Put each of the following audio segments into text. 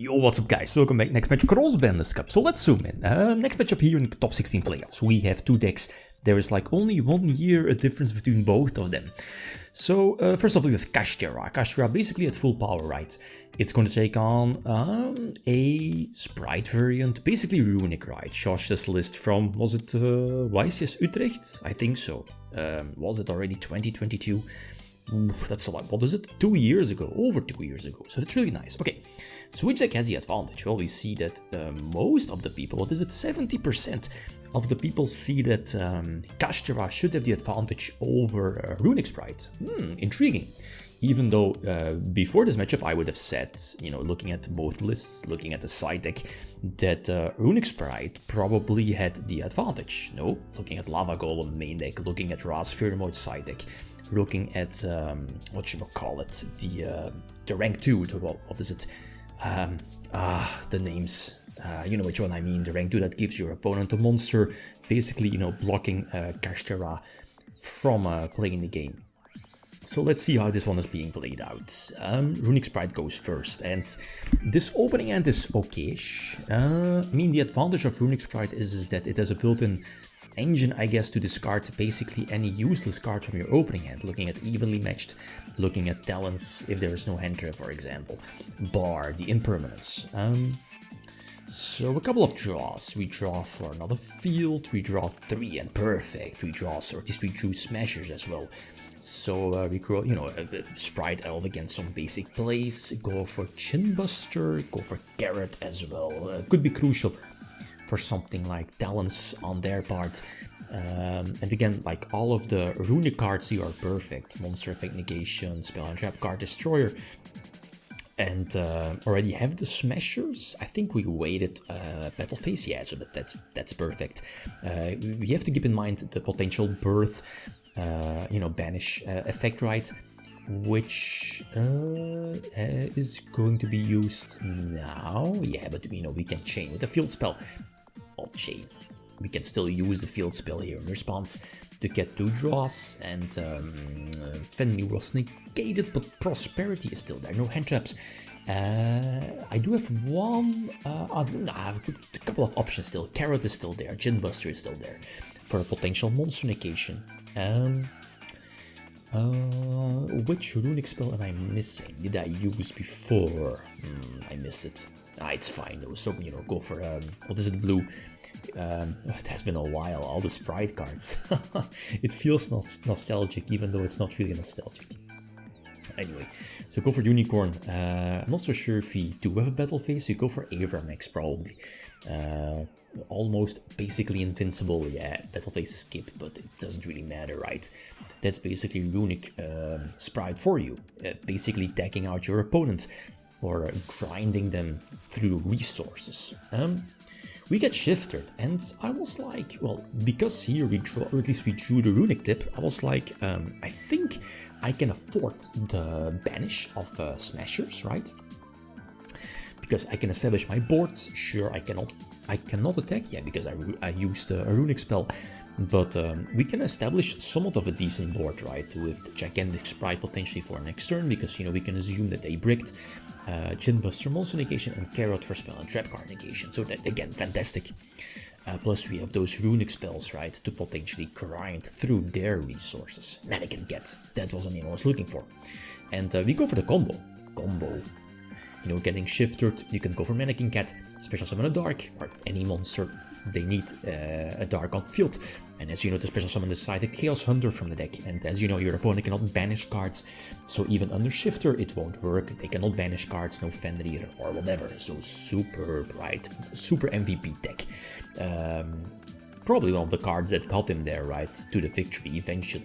Yo, what's up guys, welcome back. Next match, Cross-Banlist Cup. So let's zoom in. Next matchup here in the top 16 playoffs. We have two decks. There is like only 1 year a difference between both of them. So first of all we have Kashtira. Kashtira basically at full power, right? It's going to take on a Spright variant, basically Runick, right? Josh's list from, was it YCS Utrecht? I think so. Was it already 2022? That's a lot. What is it? 2 years ago, over 2 years ago. So that's really nice. Okay, so which deck has the advantage? Well, we see that most of the people, what is it? 70% of the people see that Kashtira should have the advantage over Runick Spright. Intriguing. Even though before this matchup I would have said, you know, looking at both lists, looking at the side deck, that Runick Spright probably had the advantage. No, looking at Lava Golem main deck, looking at Ras Mode side deck, looking at what should we call it, the rank 2, what is it, the names, you know which one I mean, the rank 2 that gives your opponent a monster, basically, you know, blocking Kashtira from playing the game. So let's see how this one is being played out. Runick Spright goes first, and this opening hand is okayish. I mean, the advantage of Runick Spright is that it has a built-in engine, I guess, to discard basically any useless card from your opening hand, looking at evenly matched, looking at talents if there is no hand trap, for example, bar the impermanence. So a couple of draws. We draw for another field, we draw 3 and perfect, we draw, or at least we drew smashers as well. So we grow, you know, Spright Elf against some basic plays, go for Chin Buster, go for Carrot as well, could be crucial for something like talents on their part. And again, like all of the Runick cards here are perfect. Monster Effect Negation, Spell and Trap Card Destroyer. And already have the Smashers. I think we waited Battle Phase, yeah, so that's perfect. We have to keep in mind the potential birth, you know, banish effect, right? Which is going to be used now. Yeah, but you know, we can chain with the field spell. Chain. We can still use the field spell here in response to get 2 draws, and Friendly was negated, but Prosperity is still there, no hand traps. I do have I have a couple of options still. Carrot is still there, Chin Buster is still there for a potential monster negation. Which Runick spell am I missing? Did I use before? I miss it. It's fine though, so you know, go for what is it, blue? It has been a while, all the Spright cards. It feels nostalgic, even though it's not really nostalgic. Anyway, so go for Unicorn. I'm not so sure if we do have a battle phase, we go for Avramax probably. Almost basically invincible, yeah, battle phase skip, but it doesn't really matter, right? That's basically Runick Spright for you, basically tagging out your opponent or grinding them through resources. We get shifted, and I was like, well, because here we draw, or at least we drew the Runick tip, I was like, I think I can afford the banish of Smashers, right? Because I can establish my board. Sure, I cannot attack, yeah, because I used a Runick spell, but we can establish somewhat of a decent board, right, with gigantic Spright potentially for next turn, because, you know, we can assume that they bricked Chin Buster, Monster Negation, and Carrot for Spell and Trap Card Negation, so that, again, fantastic. Plus we have those Runick spells, right, to potentially grind through their resources. Mannequin Cat, that was the name I was looking for. And we go for the combo. You know, getting shifted, you can go for Mannequin Cat, Special Summon a Dark, or any monster, they need a Dark on field. And as you know, the Special Summon this side, a Chaos Hunter from the deck, and as you know, your opponent cannot banish cards, so even under Shifter it won't work, they cannot banish cards, no Fenrir or whatever, so super bright, super MVP deck. Probably one of the cards that got him there, right, to the victory eventually.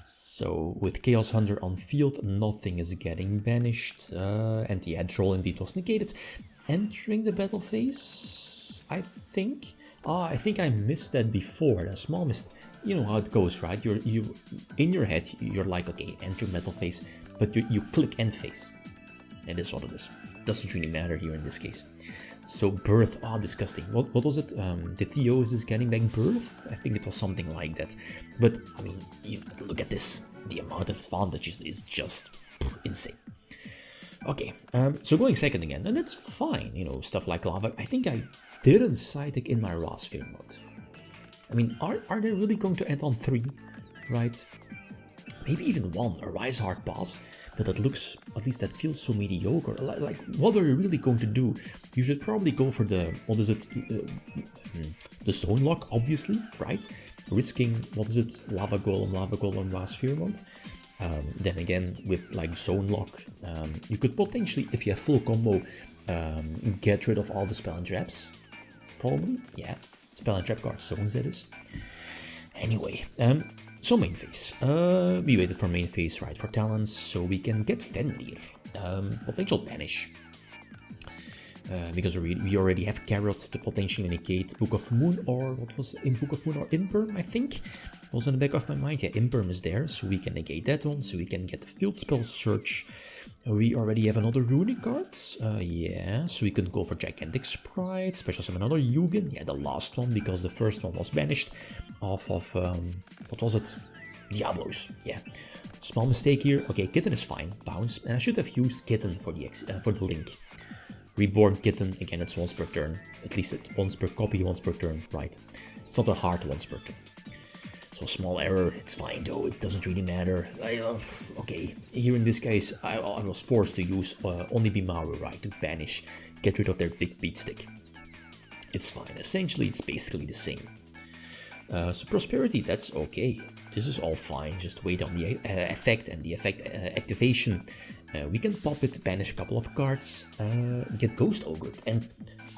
So with Chaos Hunter on field, nothing is getting banished, and yeah, Troll indeed was negated. Entering the battle phase, I think I missed that before, a small mistake. You know how it goes, right? You in your head, you're like, okay, enter battle phase, but you click end phase. And that's what it is. Doesn't really matter here in this case. So birth, disgusting. What was it? The Theos is getting back birth? I think it was something like that. But I mean, look at this. The amount of advantages is just insane. Okay, so going second again, and that's fine, you know, stuff like lava. I think I didn't side deck in my Ras Sphere mode. I mean, are they really going to add on 3, right? Maybe even 1, a Rise Hard Pass, but that looks, at least that feels so mediocre. Like, what are you really going to do? You should probably go for the, what is it, the Zone Lock, obviously, right? Risking, what is it, Lava Golem, Ras Sphere mode. Then again, with like Zone Lock, you could potentially, if you have full combo, get rid of all the Spell and Traps. Probably, yeah. Spell and Trap cards, zones that is. Anyway, so main phase. We waited for main phase, right, for talents, so we can get Fenrir. Potential Banish. Because we already have Carrot to potentially negate Book of Moon, or what was in Book of Moon, or Imperm, I think. Was in the back of my mind. Yeah, Imperm is there, so we can negate that one, so we can get the Field Spell Search. We already have another Runick card. Yeah, so we can go for Gigantic Spright, Special Summon another Yugioh. Yeah, the last one, because the first one was banished off of, what was it? Diablos, yeah. Small mistake here. Okay, Kitten is fine, bounce. And I should have used Kitten for the link. Reborn Kitten, again, it's once per turn. At least it's once per copy, once per turn, right? It's not a hard once per turn. So small error, it's fine though, it doesn't really matter. Okay, here in this case, I was forced to use only Bimaru, right, to banish, get rid of their big beat stick. It's fine, essentially it's basically the same. So Prosperity, that's okay. This is all fine, just wait on the effect and the effect activation. We can pop it, banish a couple of cards, get Ghost Ogre, and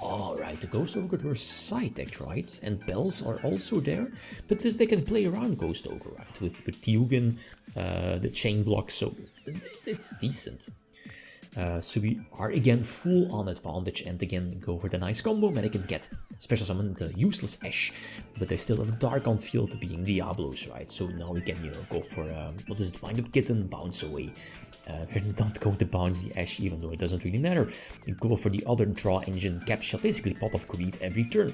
alright, the Ghost Ogre were side decked, right? And Bells are also there, but this they can play around Ghost Ogre, right? With Yugioh, the chain block, so it's decent. So we are again full on advantage, and again go for the nice combo, and I can get Special Summon the useless Ash, but they still have Dark on field being Diablos, right? So now we can, you know, go for, what is it, Wind Up Kitten, bounce away. We're not going to bounce the Ash, even though it doesn't really matter. You go for the other draw engine, Capture, basically Pot of Greed every turn.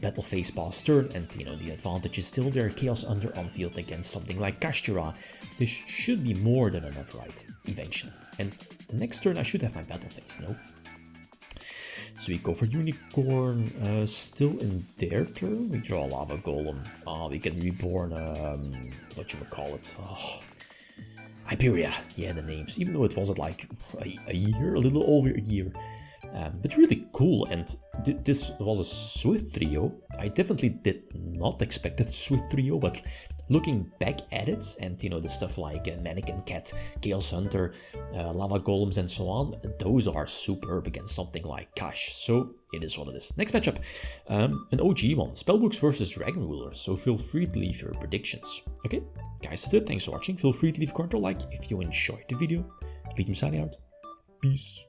Battle phase pass turn, and you know the advantage is still there. Chaos Under on field against something like Kashtira. This should be more than enough, right? Eventually. And the next turn I should have my battle phase, no? So we go for Unicorn, still in their turn. We draw Lava Golem. We can reborn, whatchamacallit. Hyperia, yeah, the names, even though it wasn't like a year, a little over a year. But really cool, and this was a Swift trio. I definitely did not expect a Swift trio, but looking back at it, and you know, the stuff like Mannequin Cat, Chaos Hunter, Lava Golems and so on, those are superb against something like Kash, so it is what it is. Next matchup, an OG one, Spellbooks versus Dragon Ruler, so feel free to leave your predictions. Okay, guys, that's it, thanks for watching, feel free to leave a comment or like if you enjoyed the video. Riddim signing out, peace.